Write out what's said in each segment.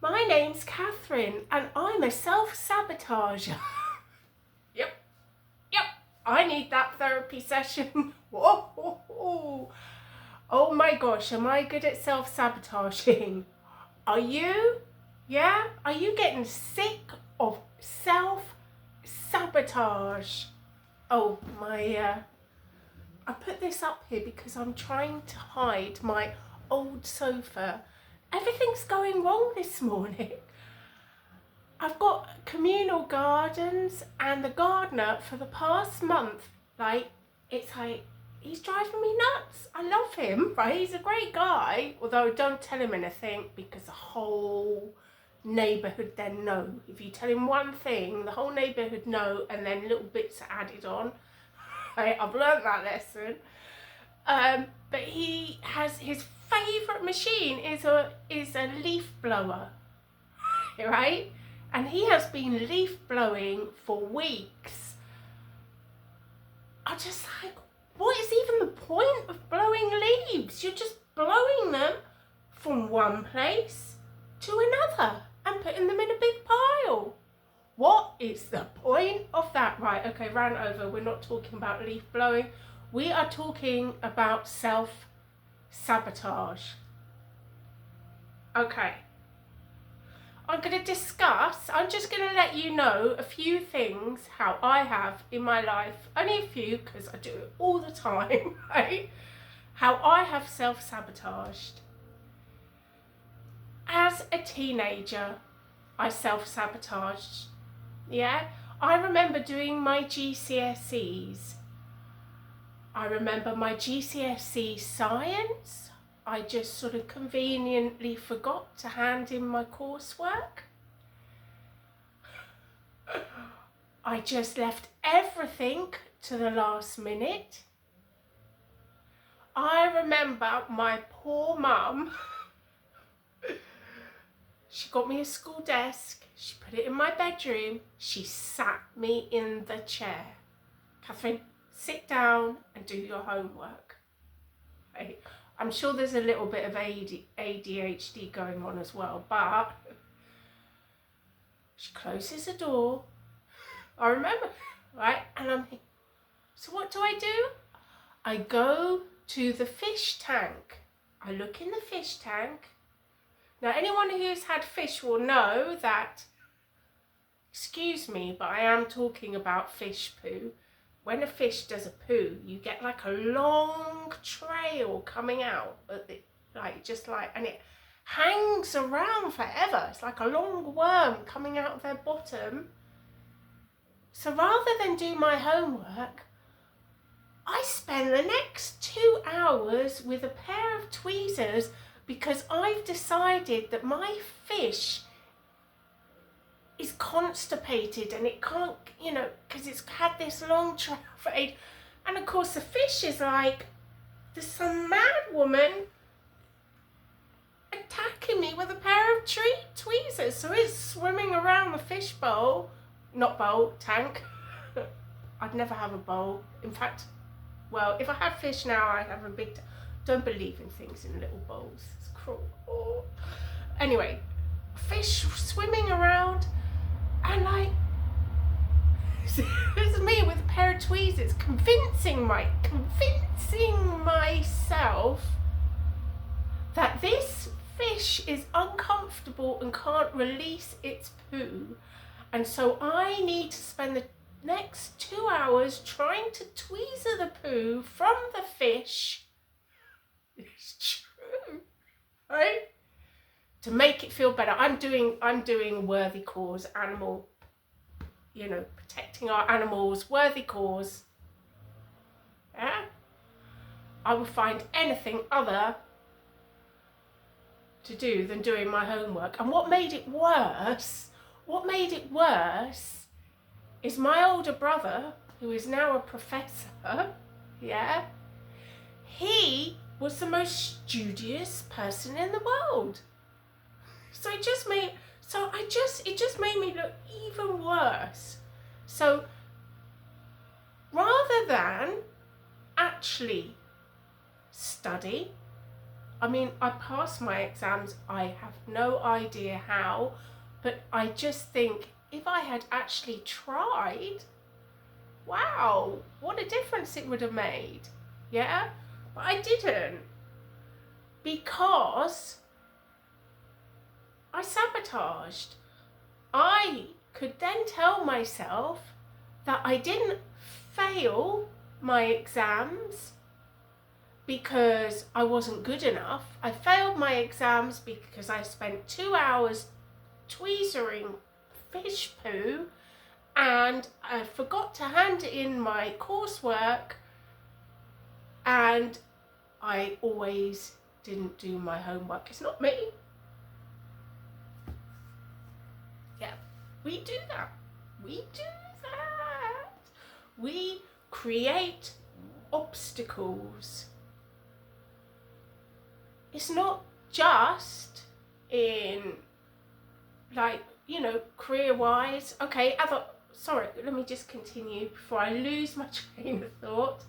My name's Catherine and I'm a self-sabotager. Yep. I need that therapy session. Whoa. Oh my gosh, am I good at self-sabotaging? Are you? Yeah? Are you getting sick of self-sabotage? Oh, I put this up here because I'm trying to hide my old sofa. Everything's going wrong this morning. I've got communal gardens and the gardener for the past month, he's driving me nuts. I love him, right? He's a great guy, although don't tell him anything because the whole neighbourhood then know. If you tell him one thing, the whole neighbourhood know, and then little bits are added on. I've learned that lesson. But he has his favourite machine is a leaf blower, right? And he has been leaf blowing for weeks. I just like, what is even the point of blowing leaves? You're just blowing them from one place to another and putting them in a big pile. What is the point of that? Right, okay, ran over. We're not talking about leaf blowing. We are talking about self-sabotage. Okay. I'm just going to let you know a few things how I have in my life, only a few because I do it all the time, right? How I have self-sabotaged. As a teenager, I self-sabotaged, yeah? I remember doing my GCSEs. I remember my GCSE science. I just sort of conveniently forgot to hand in my coursework. I just left everything to the last minute. I remember my poor mum, she got me a school desk, she put it in my bedroom, she sat me in the chair. Catherine, sit down and do your homework. Right? I'm sure there's a little bit of ADHD going on as well, but she closes the door. I remember, right? And I'm thinking, so what do? I go to the fish tank. I look in the fish tank. Now, anyone who's had fish will know that, excuse me, but I am talking about fish poo. When a fish does a poo, you get like a long trail coming out, and it hangs around forever. It's like a long worm coming out of their bottom. So rather than do my homework, I spend the next 2 hours with a pair of tweezers because I've decided that my fish is constipated and it can't, because it's had this long travel for age. And of course the fish is like, there's some mad woman attacking me with a pair of tweezers. So it's swimming around the fish bowl, tank. I'd never have a bowl. In fact, well, if I had fish now, I'd have a big, don't believe in things in little bowls. It's cruel. Oh. Anyway, fish swimming around. And it's me with a pair of tweezers convincing myself that this fish is uncomfortable and can't release its poo. And so I need to spend the next 2 hours trying to tweezer the poo from the fish. It's true, right? To make it feel better. I'm doing worthy cause, animal, protecting our animals, worthy cause. Yeah? I will find anything other to do than doing my homework. And what made it worse is my older brother, who is now a professor, yeah? He was the most studious person in the world. So it just made me look even worse. So rather than actually study, I mean, I passed my exams. I have no idea how, but I just think if I had actually tried, wow, what a difference it would have made. Yeah, but I didn't, because I sabotaged. I could then tell myself that I didn't fail my exams because I wasn't good enough. I failed my exams because I spent 2 hours tweezering fish poo and I forgot to hand in my coursework, and I always didn't do my homework. It's not me. Yeah, we do that. We do that. We create obstacles. It's not just in, like, you know, career-wise. Okay, sorry, let me just continue before I lose my train of thought.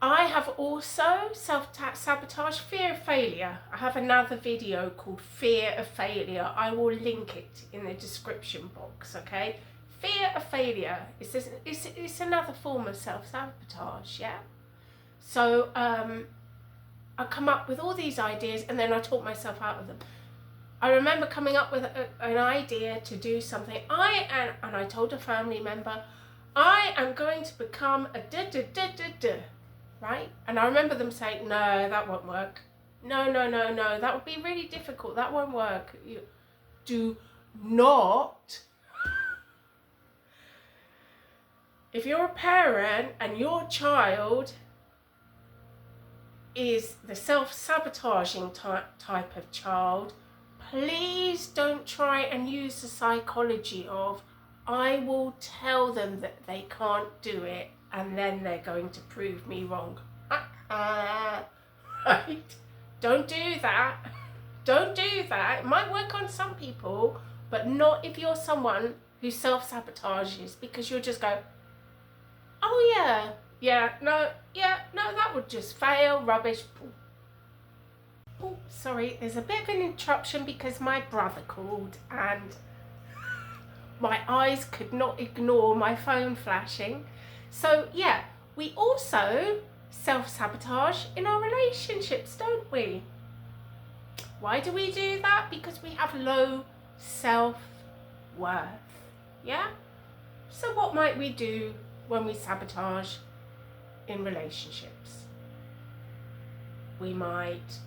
I have also self-sabotage, fear of failure. I have another video called Fear of Failure. I will link it in the description box, okay? Fear of failure it's another form of self-sabotage, yeah? So I come up with all these ideas and then I talk myself out of them. I remember coming up with an idea to do something. And I told a family member, I am going to become a da-da-da-da-da. Right? And I remember them saying, no, that won't work. No, that would be really difficult. That won't work. You do not. If you're a parent and your child is the self-sabotaging type of child, please don't try and use the psychology of, I will tell them that they can't do it and then they're going to prove me wrong. Right? Don't do that. Don't do that. It might work on some people, but not if you're someone who self-sabotages, because you'll just go, oh no, that would just fail, rubbish. Oh, sorry, there's a bit of an interruption because my brother called and my eyes could not ignore my phone flashing. So yeah, we also self-sabotage in our relationships, don't we? Why do we do that? Because we have low self-worth, yeah? So what might we do when we sabotage in relationships? We might,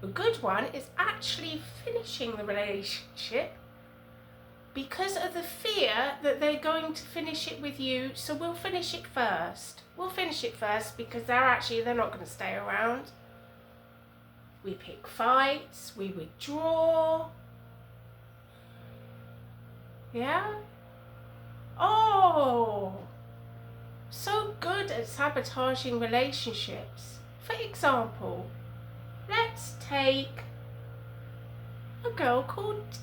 a good one is actually finishing the relationship because of the fear that they're going to finish it with you, so we'll finish it first. We'll finish it first because they're not going to stay around. We pick fights, we withdraw. Yeah? Oh, so good at sabotaging relationships. For example, let's take a girl called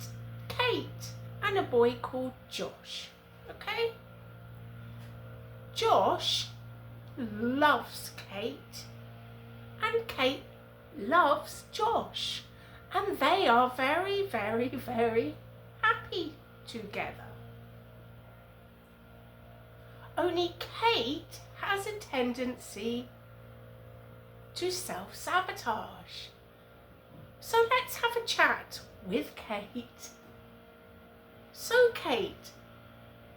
Kate and a boy called Josh, okay? Josh loves Kate and Kate loves Josh, and they are very, very, very happy together. Only Kate has a tendency to self-sabotage. So let's have a chat with Kate. So Kate,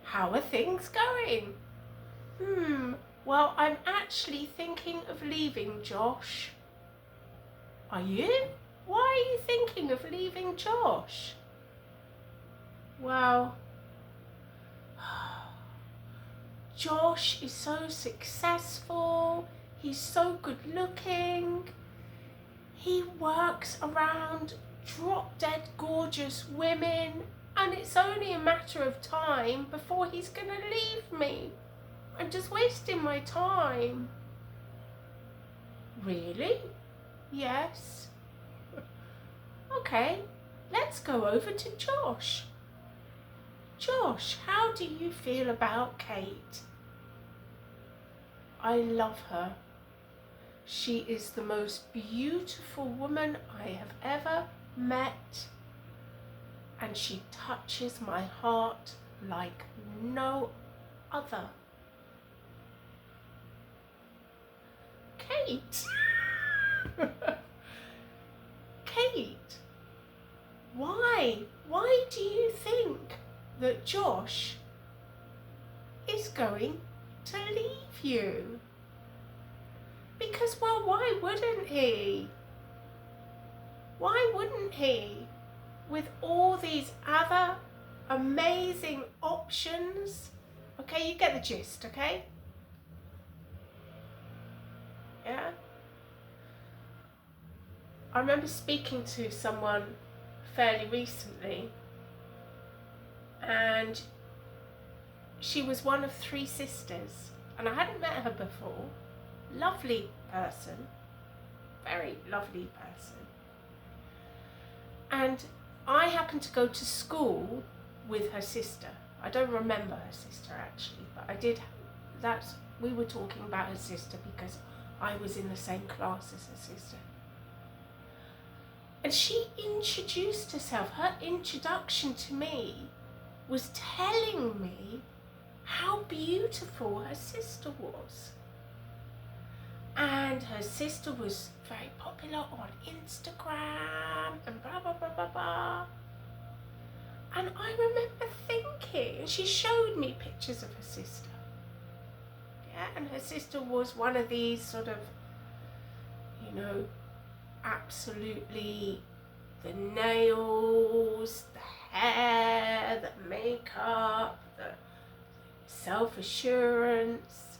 how are things going? Well, I'm actually thinking of leaving Josh. Are you? Why are you thinking of leaving Josh? Well, Josh is so successful. He's so good looking. He works around drop-dead gorgeous women, and it's only a matter of time before he's gonna leave me. I'm just wasting my time. Really? Yes. Okay, let's go over to Josh. Josh, how do you feel about Kate? I love her. She is the most beautiful woman I have ever met, and she touches my heart like no other. Kate! Kate, why? Why do you think that Josh is going to leave you? Because, well, why wouldn't he? Why wouldn't he? With all these other amazing options. Okay, you get the gist, okay? Yeah? I remember speaking to someone fairly recently, and she was one of 3 sisters, and I hadn't met her before. Lovely person, very lovely person. And I happened to go to school with her sister. I don't remember her sister actually, but I did. We were talking about her sister because I was in the same class as her sister. And she introduced herself. Her introduction to me was telling me how beautiful her sister was. And her sister was very popular on Instagram and blah, blah, blah, blah, blah. And I remember thinking, and she showed me pictures of her sister. Yeah, and her sister was one of these sort of, absolutely the nails, the hair, the makeup, the self-assurance.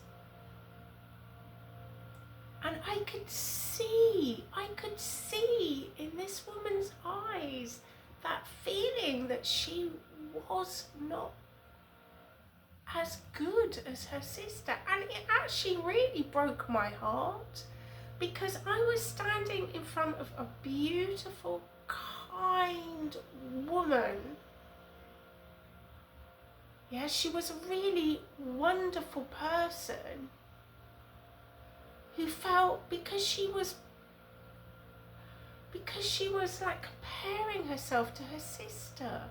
And I could see in this woman's eyes that feeling that she was not as good as her sister. And it actually really broke my heart, because I was standing in front of a beautiful, kind woman. Yeah, she was a really wonderful person who felt, because she was like comparing herself to her sister.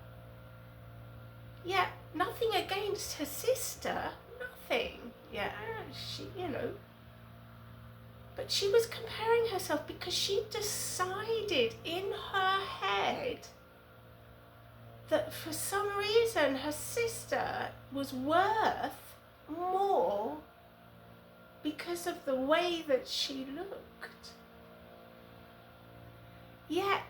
Yeah, nothing against her sister, nothing. Yeah, but she was comparing herself because she decided in her head that for some reason her sister was worth more because of the way that she looked. Yet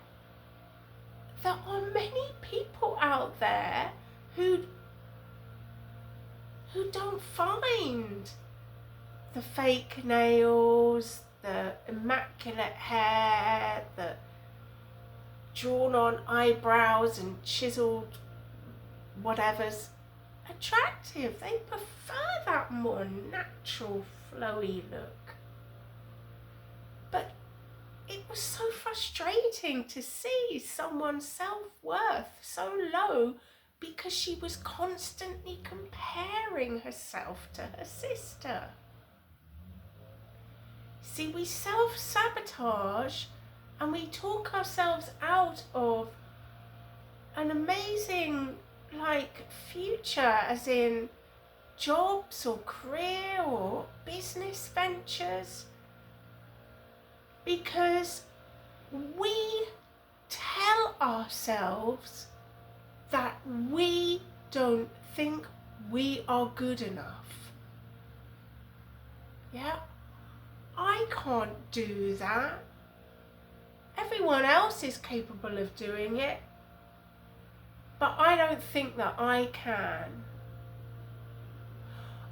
there are many people out there who don't find the fake nails, the immaculate hair, the drawn on eyebrows and chiseled whatevers attractive. They prefer that more natural, flowy look. But it was so frustrating to see someone's self-worth so low because she was constantly comparing herself to her sister. See, we self-sabotage and we talk ourselves out of an amazing future, as in jobs or career or business ventures, because we tell ourselves that we don't think we are good enough. Yeah, I can't do that. Everyone else is capable of doing it, but I don't think that I can.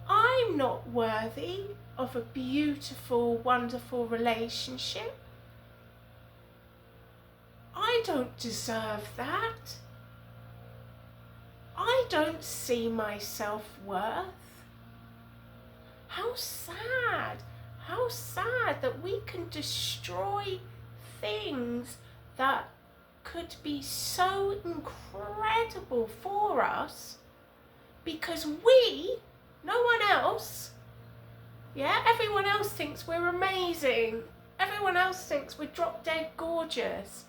I'm not worthy of a beautiful, wonderful relationship. I don't deserve that. I don't see my self-worth. How sad that we can destroy things that could be so incredible for us because we, no one else, Yeah, everyone else thinks we're amazing. Everyone else thinks we're drop dead gorgeous.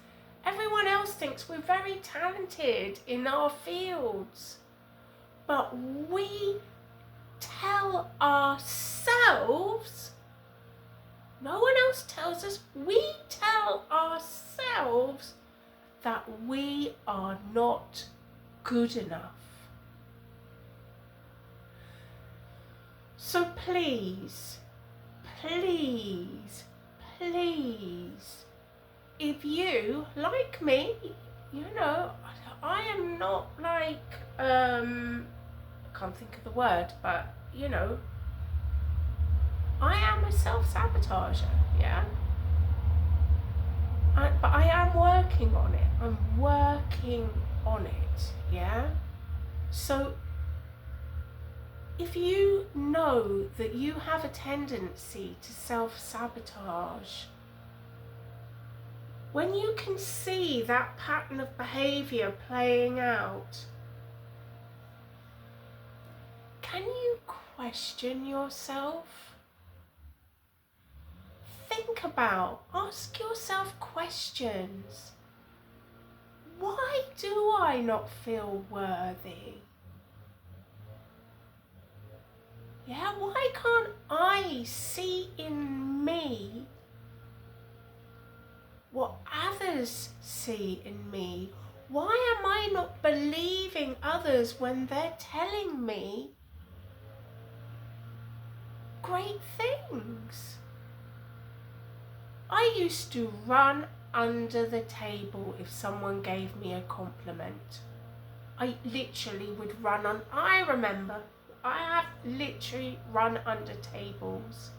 Everyone else thinks we're very talented in our fields. But we tell ourselves, no one else tells us, we tell ourselves that we are not good enough. So please, please, please, if you, like me, you know, I am not like, I can't think of the word, but, you know, I am a self-sabotager, yeah? But I am working on it. I'm working on it, yeah? So if you know that you have a tendency to self-sabotage, when you can see that pattern of behaviour playing out, can you question yourself? Think about, ask yourself questions. Why do I not feel worthy? Yeah, why can't I see in me what others see in me? Why am I not believing others when they're telling me great things? I used to run under the table if someone gave me a compliment. I literally would run on. I remember I have literally run under tables.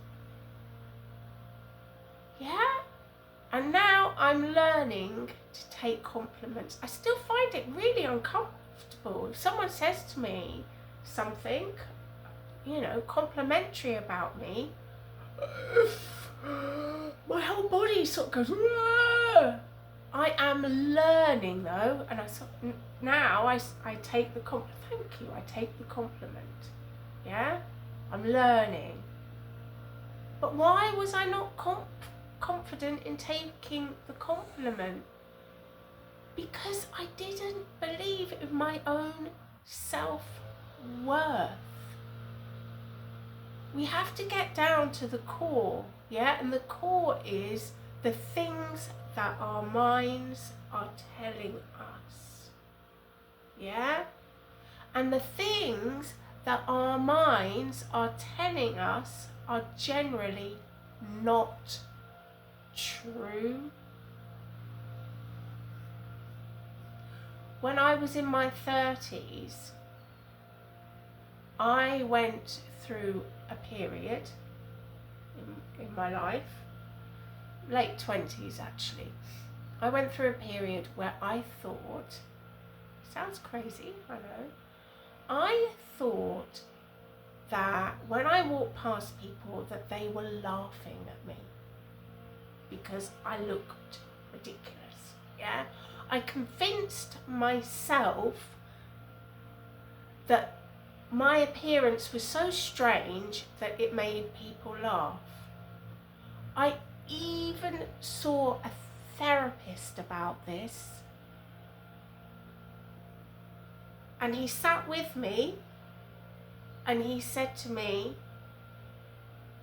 Yeah? And now I'm learning to take compliments. I still find it really uncomfortable. If someone says to me something, you know, complimentary about me, my whole body sort of goes, "Whoa!" I am learning though, and now I take the compliment. Thank you, I take the compliment. Yeah? I'm learning. But why was I not confident in taking the compliment? Because I didn't believe in my own self-worth. We have to get down to the core, yeah? And the core is the things that our minds are telling us, yeah? And the things that our minds are telling us are generally not true. When I was in my 30s, I went through a period in my life, late 20s actually. I went through a period where I thought, sounds crazy, I know, I thought that when I walked past people that they were laughing at me because I looked ridiculous, yeah? I convinced myself that my appearance was so strange that it made people laugh. I even saw a therapist about this, and he sat with me and he said to me,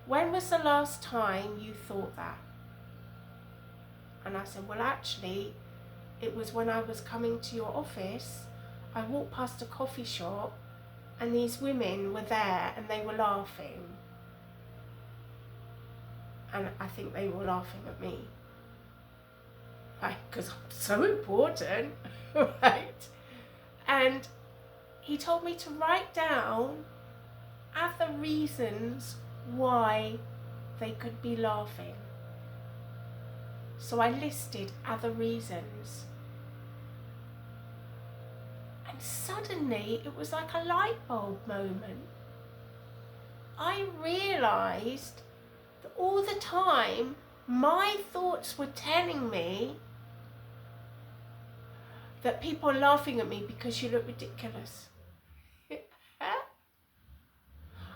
when was the last time you thought that? And I said, well, actually, it was when I was coming to your office. I walked past a coffee shop and these women were there and they were laughing. And I think they were laughing at me. Right, because I'm so important, right? And he told me to write down other reasons why they could be laughing. So I listed other reasons. And suddenly it was like a light bulb moment. I realised that all the time my thoughts were telling me that people are laughing at me because you look ridiculous.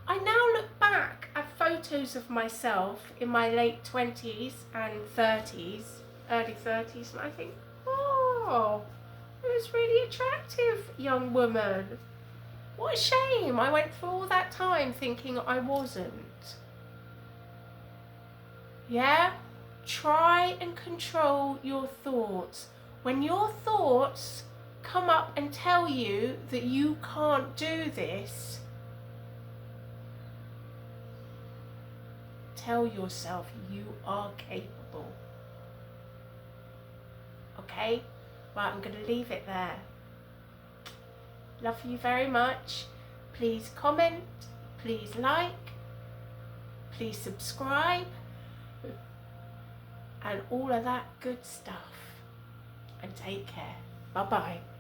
I now look back at photos photos of myself in my late 20s and 30s, early 30s, and I think, oh, I was really attractive young woman. What a shame I went through all that time thinking I wasn't. Yeah? Try and control your thoughts. When your thoughts come up and tell you that you can't do this, tell yourself you are capable. Okay? Right, I'm going to leave it there. Love you very much. Please comment, please like, please subscribe, and all of that good stuff. And take care. Bye-bye.